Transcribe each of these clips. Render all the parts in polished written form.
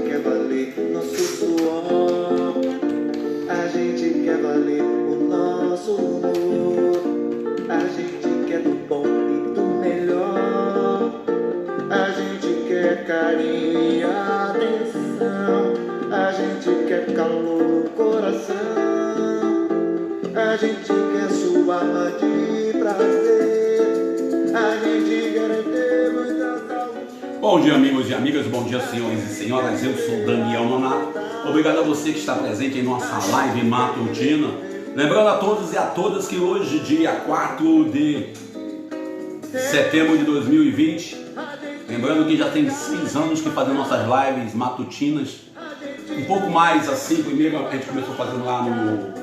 quer valer nosso suor, a gente quer valer o nosso humor, a gente quer do bom e do melhor, a gente quer carinho e atenção, a gente quer calor no coração, a gente quer suar de prazer, a gente quer ter muita saúde. Bom dia, amigos e amigas, bom dia, senhores e senhoras. Eu sou Daniel Nonato. Obrigado a você que está presente em nossa live matutina. Lembrando a todos e a todas que hoje, dia 4 de setembro de 2020, lembrando que já tem 6 anos que fazemos nossas lives matutinas. Um pouco mais assim, primeiro a gente começou fazendo lá no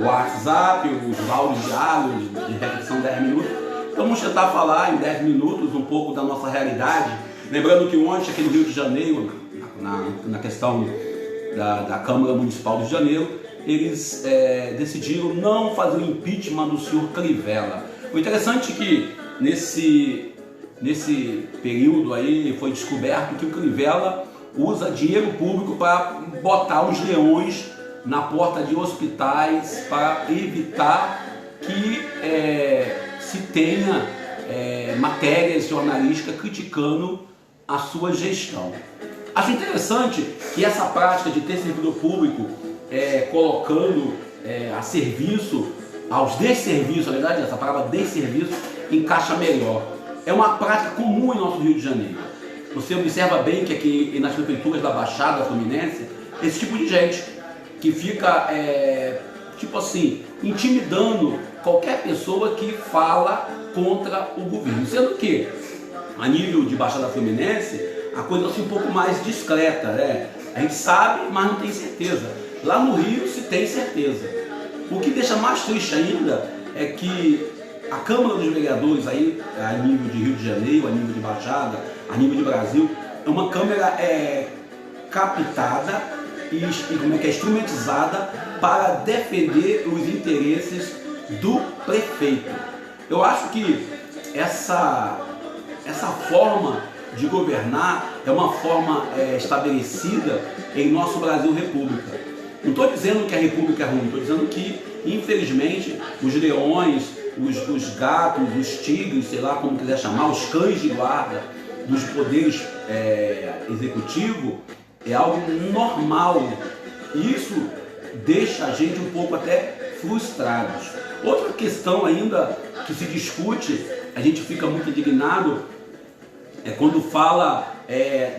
WhatsApp, os áudios diários de repetição 10 minutos. Então vamos tentar falar em 10 minutos um pouco da nossa realidade. Lembrando que ontem aqui no Rio de Janeiro, na questão da Câmara Municipal do Rio de Janeiro, eles decidiram não fazer o impeachment do senhor Crivella. O interessante é que nesse período aí foi descoberto que o Crivella usa dinheiro público para botar os leões na porta de hospitais para evitar que se tenha matérias jornalísticas criticando a sua gestão. Acho interessante que essa prática de ter servidor público colocando a serviço, aos desserviços, na verdade essa palavra desserviço encaixa melhor. É uma prática comum em nosso Rio de Janeiro. Você observa bem que aqui nas prefeituras da Baixada Fluminense, esse tipo de gente que fica, tipo assim, intimidando qualquer pessoa que fala contra o governo. Sendo que, a nível de Baixada Fluminense, a coisa é assim, um pouco mais discreta, né? A gente sabe, mas não tem certeza. Lá no Rio se tem certeza. O que deixa mais triste ainda é que a Câmara dos Vereadores, aí, a nível de Rio de Janeiro, a nível de Baixada, a nível de Brasil, é uma Câmara captada e instrumentalizada para defender os interesses do prefeito. Eu acho que essa forma de governar é uma forma estabelecida em nosso Brasil República. Não estou dizendo que a República é ruim, estou dizendo que, infelizmente, os leões, os gatos, os tigres, sei lá como quiser chamar, os cães de guarda dos poderes executivos é algo normal. Isso deixa a gente um pouco até frustrados. Outra questão ainda que se discute, a gente fica muito indignado, é quando fala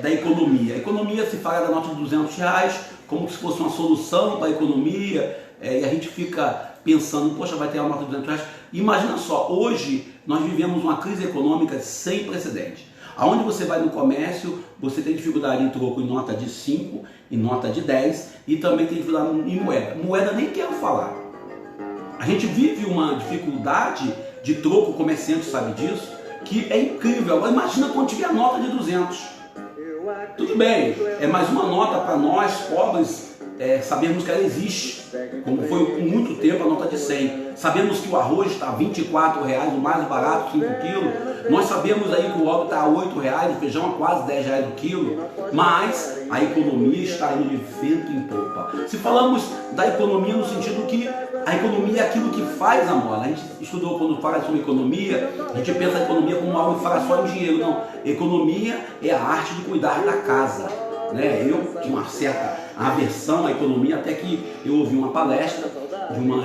da economia. A economia se fala da nota de R$200 como se fosse uma solução para a economia, e a gente fica pensando, poxa, vai ter uma nota de R$200. Imagina só, hoje nós vivemos uma crise econômica sem precedente. Aonde você vai no comércio, você tem dificuldade em troco em nota de 5, em nota de 10 e também tem dificuldade em moeda. Moeda nem quero falar. A gente vive uma dificuldade de troco, o comerciante sabe disso, que é incrível. Agora imagina quando tiver a nota de 200. Tudo bem, é mais uma nota para nós pobres sabermos que ela existe, como foi por muito tempo a nota de 100. Sabemos que o arroz está a R$24, o mais barato, 5 quilos. Nós sabemos aí que o óleo está a R$8, o feijão a quase R$10 o quilo. Mas a economia está indo de vento em popa. Se falamos da economia no sentido que a economia é aquilo que faz a mola. A gente estudou quando fala sobre economia, a gente pensa a economia como algo que fala só em dinheiro. Não, economia é a arte de cuidar da casa. Eu tinha uma certa aversão à economia, até que eu ouvi uma palestra de uma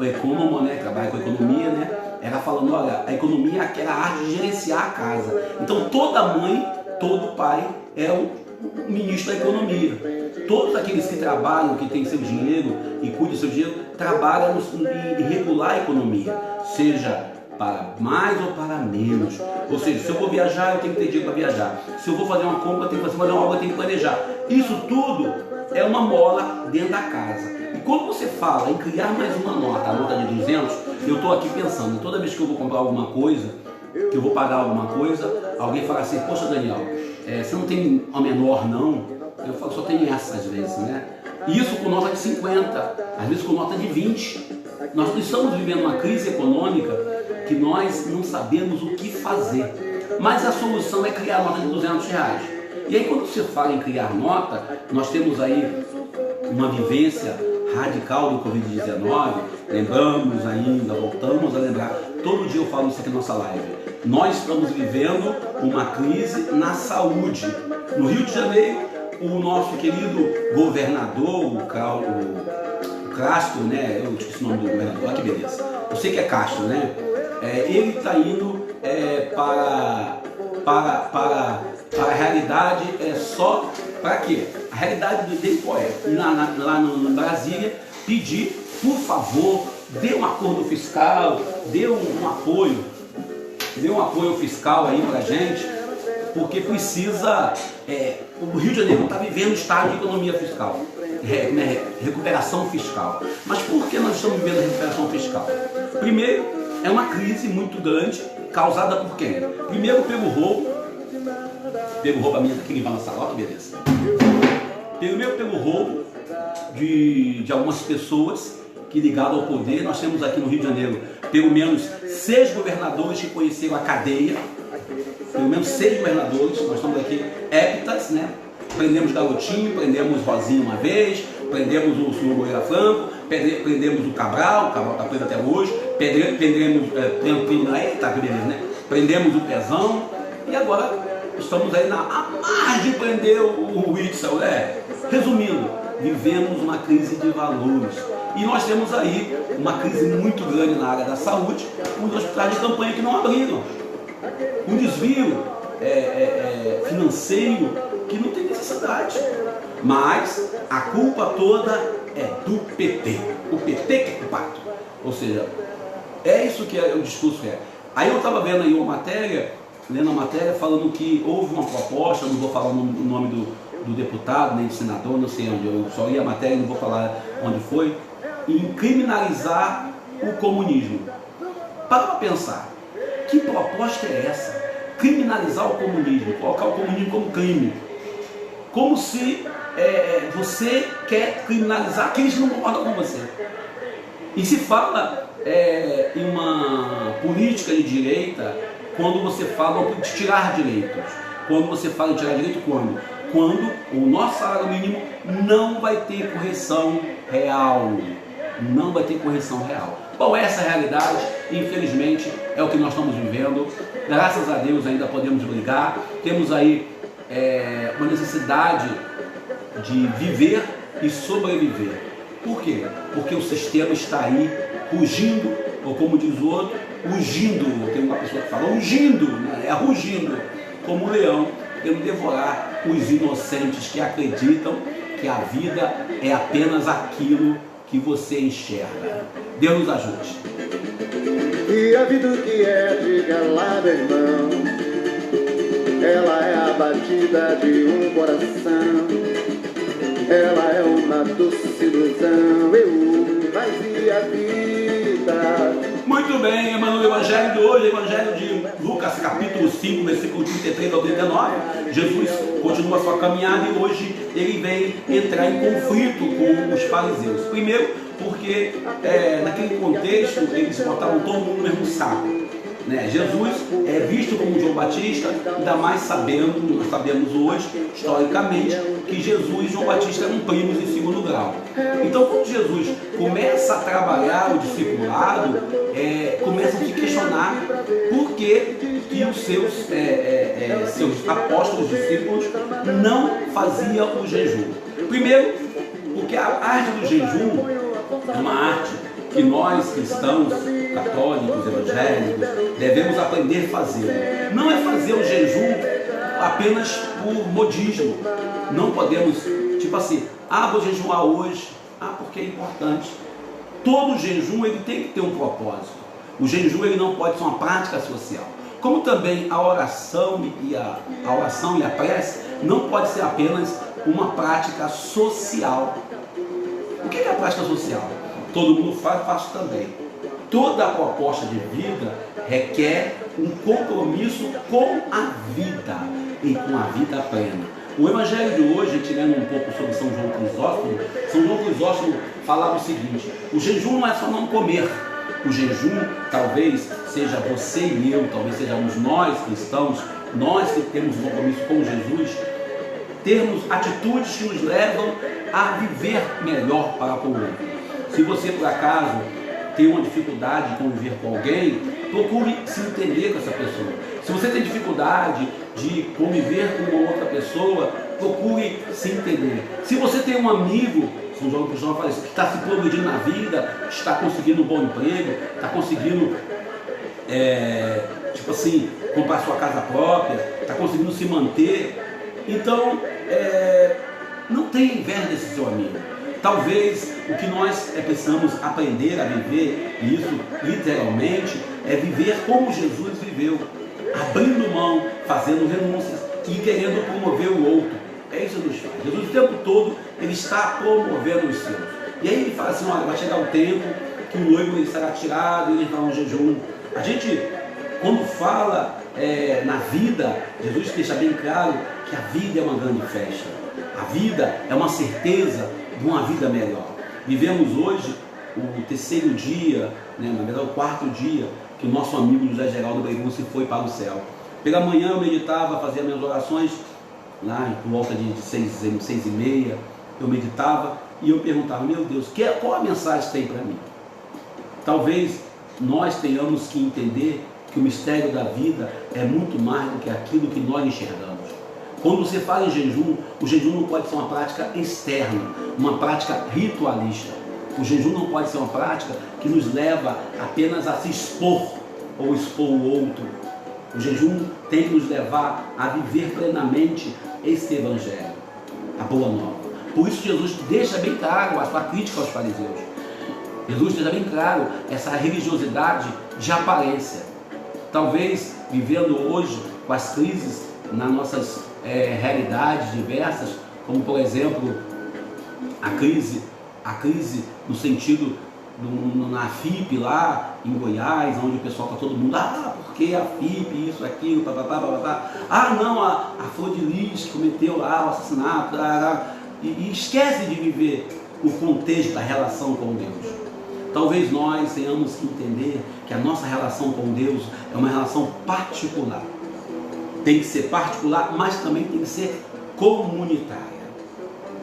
econômica, que trabalha com economia, ela falando, olha, a economia é aquela arte de gerenciar a casa. Então toda mãe, todo pai é o ministro da economia. Todos aqueles que trabalham, que têm seu dinheiro e cuidam do seu dinheiro, trabalham em regular a economia, seja para mais ou para menos. Ou seja, se eu vou viajar, eu tenho que ter dinheiro para viajar. Se eu vou fazer uma compra, eu tenho que fazer uma obra, eu tenho que planejar. Isso tudo é uma mola dentro da casa. E quando você fala em criar mais uma nota, a nota de 200, eu estou aqui pensando, toda vez que eu vou comprar alguma coisa, que eu vou pagar alguma coisa, alguém fala assim, poxa Daniel, você não tem uma menor não? Eu falo, só tem essa às vezes, Isso com nota de 50, às vezes com nota de 20. Nós estamos vivendo uma crise econômica que nós não sabemos o que fazer. Mas a solução é criar a nota de R$200. E aí, quando se fala em criar nota, nós temos aí uma vivência radical do Covid-19, lembramos ainda, voltamos a lembrar, todo dia eu falo isso aqui na nossa live, nós estamos vivendo uma crise na saúde. No Rio de Janeiro, o nosso querido governador, o Castro, né, eu esqueci o nome do governador, olha que beleza, eu sei que é Castro, né, ele está indo para a realidade, só para quê? A realidade dele qual é? Lá no Brasília, pedir, por favor, dê um acordo fiscal, dê um apoio fiscal aí pra gente, porque precisa, o Rio de Janeiro não está vivendo um estado de economia fiscal, recuperação fiscal. Mas por que nós estamos vivendo a recuperação fiscal? Primeiro, é uma crise muito grande, causada por quem? Primeiro pelo roubo a minha daqui, vai lançar lá, beleza. Primeiro pelo roubo de algumas pessoas que ligadas ao poder. Nós temos aqui no Rio de Janeiro pelo menos 6 governadores que conheceram a cadeia, pelo menos 6 governadores. Nós estamos aqui heptas, né? Prendemos Garotinho, prendemos Rosinha uma vez, prendemos o senhor Moreira Franco, prendemos o Cabral está preso até hoje, prendemos o Pezão, e agora estamos aí à margem de prender o Whitson, né? Resumindo, vivemos uma crise de valores. E nós temos aí uma crise muito grande na área da saúde, com os hospitais de campanha que não abriram. Um desvio financeiro que não tem necessidade. Mas a culpa toda é do PT. O PT que é culpado. Ou seja, é isso que o discurso é. Aí eu estava vendo aí uma matéria, lendo a matéria, falando que houve uma proposta, não vou falar o nome do deputado, nem do senador, não sei onde, eu só li a matéria, não vou falar onde foi, em criminalizar o comunismo. Para pensar, que proposta é essa? Criminalizar o comunismo, colocar o comunismo como crime. Como se você quer criminalizar aqueles que não concordam com você. E se fala em uma política de direita quando você fala de tirar direitos. Quando você fala em tirar direito, quando? Quando o nosso salário mínimo não vai ter correção real. Não vai ter correção real. Bom, essa é a realidade, infelizmente, é o que nós estamos vivendo. Graças a Deus ainda podemos brigar. Temos aí uma necessidade de viver e sobreviver. Por quê? Porque o sistema está aí rugindo, ou como diz o outro, rugindo. Tem uma pessoa que fala rugindo, né? Rugindo, como um leão, querendo devorar os inocentes que acreditam que a vida é apenas aquilo que você enxerga. Deus nos ajude. E a vida que é, diga lá, meu irmão, ela é a batida de um coração, ela é uma doce ilusão, mas e a vida? Muito bem, Emmanuel, o Evangelho de hoje, Evangelho de Lucas, capítulo 5, versículo 33 ao 39. Jesus continua a sua caminhada e hoje ele vem entrar em conflito com os fariseus. Primeiro, porque naquele contexto eles botavam todo mundo no mesmo saco. Né? Jesus é visto como João Batista, ainda mais sabendo, nós sabemos hoje, historicamente, que Jesus e João Batista eram primos em segundo grau. Então, quando Jesus começa a trabalhar o discipulado, começa a se questionar por que os seus apóstolos, discípulos, não faziam o jejum. Primeiro, porque a arte do jejum é uma arte que nós, cristãos, católicos, evangélicos, devemos aprender a fazer. Não é fazer o jejum apenas por modismo. Não podemos, tipo assim, vou jejuar hoje, porque é importante. Todo jejum ele tem que ter um propósito. O jejum ele não pode ser uma prática social. Como também a oração e a prece não pode ser apenas uma prática social. O que é a prática social? Todo mundo faz, eu faço também. Toda a proposta de vida requer um compromisso com a vida e com a vida plena. O Evangelho de hoje, tirando um pouco sobre São João Crisóstomo falava o seguinte: o jejum não é só não comer. O jejum talvez seja você e eu, talvez sejamos nós cristãos, nós que temos um compromisso com Jesus, termos atitudes que nos levam a viver melhor para com o outro. Se você por acaso tem uma dificuldade de conviver com alguém, procure se entender com essa pessoa. Se você tem dificuldade de conviver com uma outra pessoa, procure se entender. Se você tem um amigo, São João Cristóvão fala isso, que está se progredindo na vida, está conseguindo um bom emprego, está conseguindo comprar sua casa própria, está conseguindo se manter, então não tenha inveja desse seu amigo. Talvez o que nós precisamos aprender a viver, e isso literalmente, é viver como Jesus viveu, abrindo mão, fazendo renúncias e querendo promover o outro. É isso que Jesus faz. Jesus o tempo todo, ele está promovendo os seus. E aí ele fala assim, olha, vai chegar o tempo que o noivo estará tirado e ele estará no jejum. A gente, quando fala na vida, Jesus deixa bem claro que a vida é uma grande festa. A vida é uma certeza de uma vida melhor. Vivemos hoje o terceiro dia, na verdade o quarto dia, que o nosso amigo José Geraldo Breigun se foi para o céu. Pela manhã eu meditava, fazia minhas orações, lá por volta de 6h30, eu meditava e eu perguntava, meu Deus, qual a mensagem tem para mim? Talvez nós tenhamos que entender que o mistério da vida é muito mais do que aquilo que nós enxergamos. Quando você fala em jejum, o jejum não pode ser uma prática externa, uma prática ritualista. O jejum não pode ser uma prática que nos leva apenas a se expor ou expor o outro. O jejum tem que nos levar a viver plenamente esse evangelho, a boa nova. Por isso Jesus deixa bem claro a sua crítica aos fariseus. Jesus deixa bem claro essa religiosidade de aparência. Talvez vivendo hoje com as crises nas nossas realidades diversas, como por exemplo a crise no sentido na FIP lá em Goiás, onde o pessoal está todo mundo, porque a FIP, isso, aquilo, não, a Flor de Lis que cometeu lá o assassinato, e esquece de viver o contexto da relação com Deus. Talvez nós tenhamos que entender que a nossa relação com Deus é uma relação particular. Tem que ser particular, mas também tem que ser comunitária.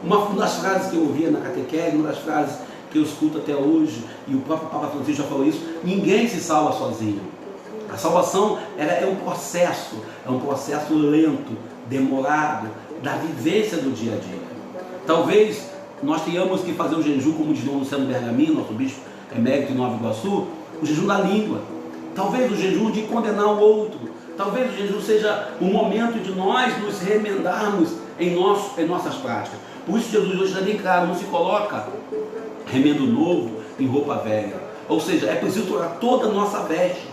Uma das frases que eu ouvia na catequese, uma das frases que eu escuto até hoje, e o próprio Papa Francisco já falou isso, ninguém se salva sozinho. A salvação é um processo lento, demorado, da vivência do dia a dia. Talvez nós tenhamos que fazer o jejum, como diz o Luciano Bergamin, nosso bispo emérito em Nova Iguaçu, o jejum da língua. Talvez o jejum de condenar o outro. Talvez o jejum seja o momento de nós nos remendarmos em nossas práticas. Por isso Jesus hoje já bem claro, não se coloca remendo novo em roupa velha. Ou seja, é preciso trocar toda a nossa veste.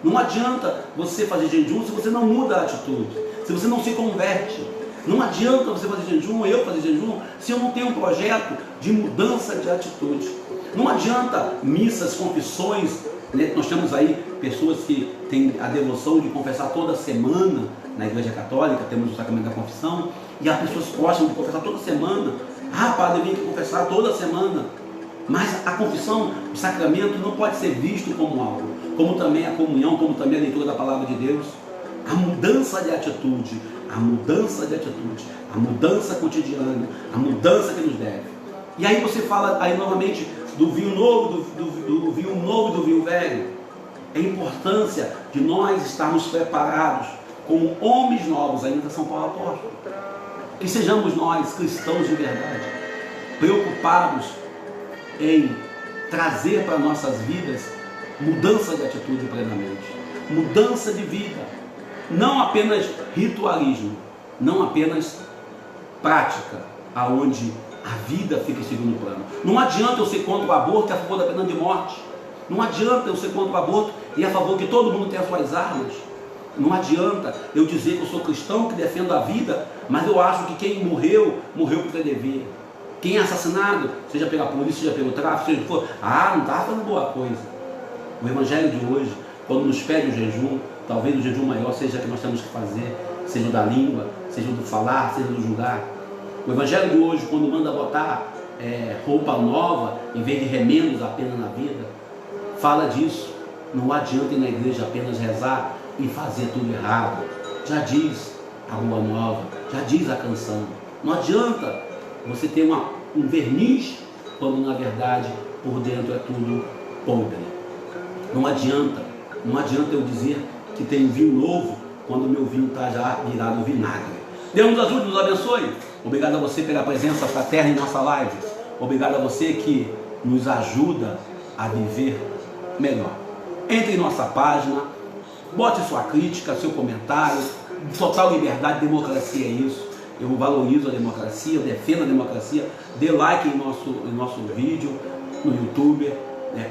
Não adianta você fazer jejum se você não muda a atitude, se você não se converte. Não adianta você fazer jejum, eu fazer jejum, se eu não tenho um projeto de mudança de atitude. Não adianta missas, confissões, né? Nós temos aí pessoas que têm a devoção de confessar toda semana na Igreja Católica, temos o sacramento da confissão, e as pessoas gostam de confessar toda semana. Padre, eu tenho que confessar toda semana. Mas a confissão, o sacramento não pode ser visto como algo, como também a comunhão, como também a leitura da palavra de Deus. A mudança de atitude, a mudança cotidiana, a mudança que nos deve. E aí você fala aí novamente do vinho novo, do vinho novo e do vinho velho. A importância de nós estarmos preparados como homens novos, ainda São Paulo apóstolo. Que sejamos nós, cristãos de verdade, preocupados em trazer para nossas vidas mudança de atitude plenamente, mudança de vida, não apenas ritualismo, não apenas prática, aonde a vida fica em segundo plano. Não adianta eu ser contra o aborto e a favor da pena de morte. Não adianta eu ser contra o aborto e a favor que todo mundo tenha suas armas. Não adianta eu dizer que eu sou cristão, que defendo a vida, mas eu acho que quem morreu, morreu porque devia. Quem é assassinado, seja pela polícia, seja pelo tráfico, seja o que for, não está fazendo boa coisa. O evangelho de hoje, quando nos pede o jejum, talvez o jejum maior seja que nós temos que fazer, seja o da língua, seja o do falar, seja do julgar. O evangelho de hoje, quando manda botar roupa nova, em vez de remendos apenas na vida, fala disso. Não adianta ir na igreja apenas rezar e fazer tudo errado. Já diz a boa nova, Já diz a canção. Não adianta você ter um verniz quando na verdade por dentro é tudo podre. Não adianta eu dizer que tem vinho novo quando meu vinho está já virado vinagre. Deus nos ajude, nos abençoe. Obrigado a você pela presença fraterna em nossa live. Obrigado a você que nos ajuda a viver melhor. Entre em nossa página, bote sua crítica, seu comentário. Total liberdade, democracia é isso. Eu valorizo a democracia, eu defendo a democracia. Dê like em nosso vídeo no YouTube,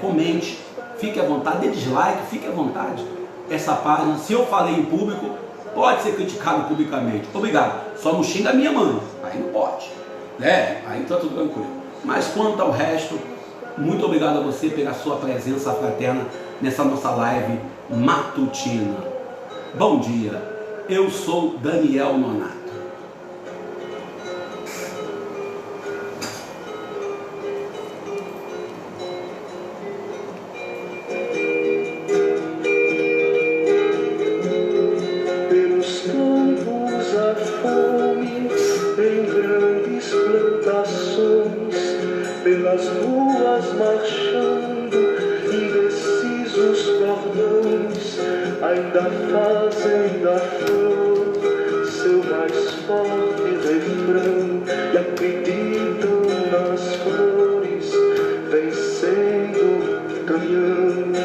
comente, fique à vontade, dê dislike, fique à vontade. Essa página, se eu falei em público, pode ser criticado publicamente. Obrigado. Só não xinga a minha mãe, aí não pode. Aí está tudo tranquilo. Mas quanto ao resto, muito obrigado a você pela sua presença fraterna nessa nossa live matutina. Bom dia, eu sou Daniel Nonato. Pelos campos a fome, em grandes plantações, pelas ruas marchando, indecisos cordões, ainda fazem da flor seu mais forte refrão e acreditam nas flores, vencendo, caminhando.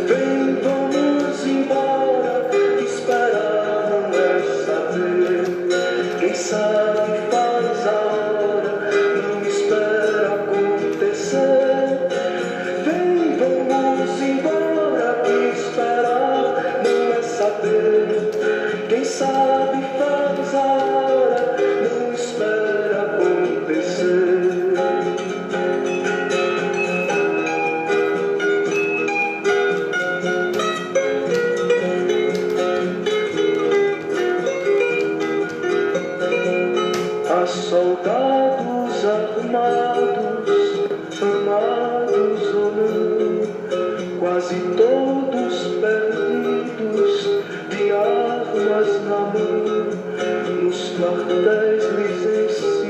Vem, vamos embora, esperar não é saber, quem sabe faz a hora, não espera acontecer. Vem, vamos embora, esperar não é saber, quem sabe faz a hora, não espera acontecer. Há soldados armados, amados ou não, quase todos perdidos, de armas na mão, nos quartéis lhes ensinam